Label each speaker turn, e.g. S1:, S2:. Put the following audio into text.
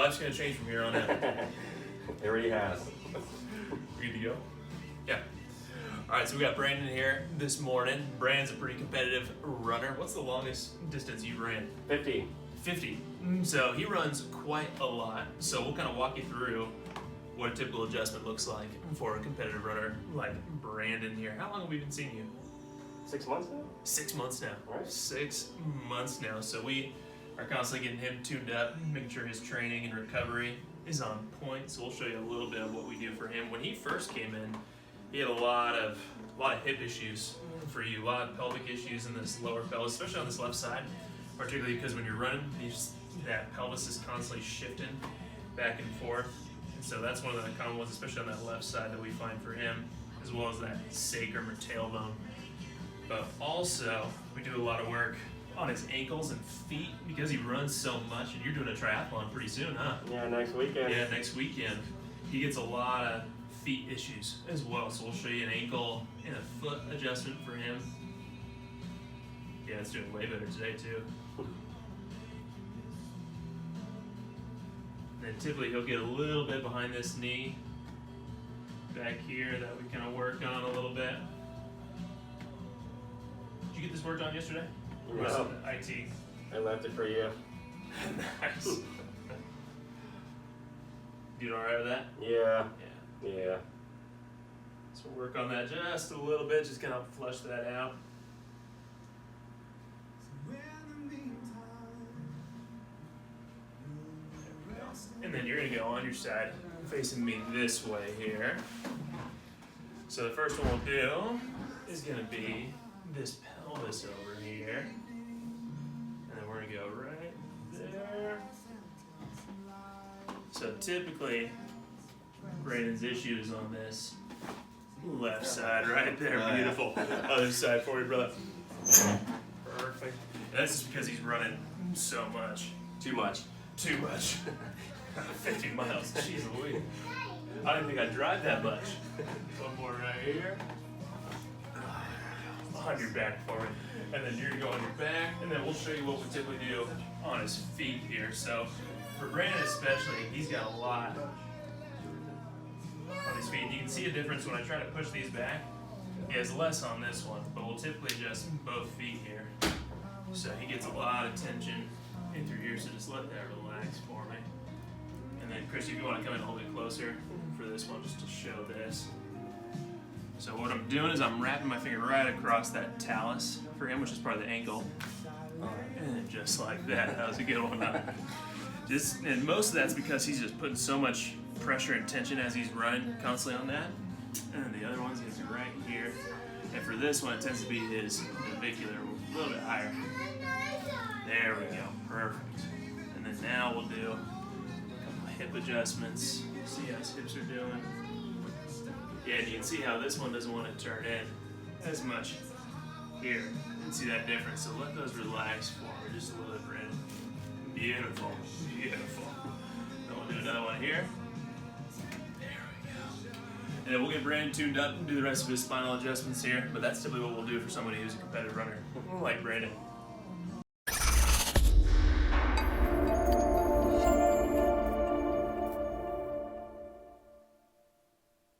S1: life's gonna change from here on out.
S2: It already has.
S1: We good to go? Yeah. All right, so we got Brandon here this morning. Brandon's a pretty competitive runner. What's the longest distance you ran?
S2: 50.
S1: 50. So he runs quite a lot. So we'll kind of walk you through what a typical adjustment looks like for a competitive runner like Brandon here. How long have we been seeing you?
S2: 6 months now?
S1: 6 months now.
S2: Right.
S1: 6 months now. So we are constantly getting him tuned up, making sure his training and recovery is on point. So we'll show you a little bit of what we do for him. When he first came in, he had a lot of hip issues for you, a lot of pelvic issues in this lower pelvis, especially on this left side, particularly because when you're running, that pelvis is constantly shifting back and forth. And so that's one of the common ones, especially on that left side, that we find for him, as well as that sacrum or tailbone. But also, we do a lot of work on his ankles and feet because he runs so much, and you're doing a triathlon pretty soon, huh?
S2: Yeah, next weekend.
S1: Yeah, next weekend. He gets a lot of feet issues as well, so we'll show you an ankle and a foot adjustment for him. Yeah, it's doing way better today too. And then typically he'll get a little bit behind this knee back here that we kind of work on a little bit. Did you get this worked on yesterday? Or was
S2: No.
S1: it IT?
S2: I left it for you.
S1: Nice. You alright with that?
S2: Yeah.
S1: Yeah.
S2: Yeah.
S1: So we'll work on that just a little bit, just kind of flush that out. And then you're gonna go on your side, facing me this way here. So the first one we'll do is gonna be this pelvis over here. And then we're gonna go right there. So typically, Brandon's issue is on this left side right there. Beautiful. Other side for you, brother. Perfect. And that's just because he's running so much.
S2: Too much.
S1: Too much. 50 miles. Jeez Louise. I didn't think I'd drive that much. One more right here. On your back for me. And then you're gonna go on your back, and then we'll show you what we typically do on his feet here. So for Brandon especially, he's got a lot on his feet. You can see a difference when I try to push these back. He has less on this one, but we'll typically adjust both feet here. So he gets a lot of tension in through here, so just let that relax for me. And then Chris, if you want to come in a little bit closer for this one, just to show this. So what I'm doing is I'm wrapping my finger right across that talus for him, which is part of the ankle. And then just like that. That was a good one, huh? And most of that's because he's just putting so much pressure and tension as he's running constantly on that. And then the other one's gonna be right here. And for this one, it tends to be his navicular, a little bit higher. There we go, perfect. And then now we'll do a couple of hip adjustments. See how his hips are doing. Yeah, and you can see how this one doesn't want to turn in as much here. You can see that difference. So let those relax for me just a little bit, Brandon. Beautiful, beautiful. Then we'll do another one here. There we go. And then we'll get Brandon tuned up and do the rest of his spinal adjustments here. But that's typically what we'll do for somebody who's a competitive runner like Brandon.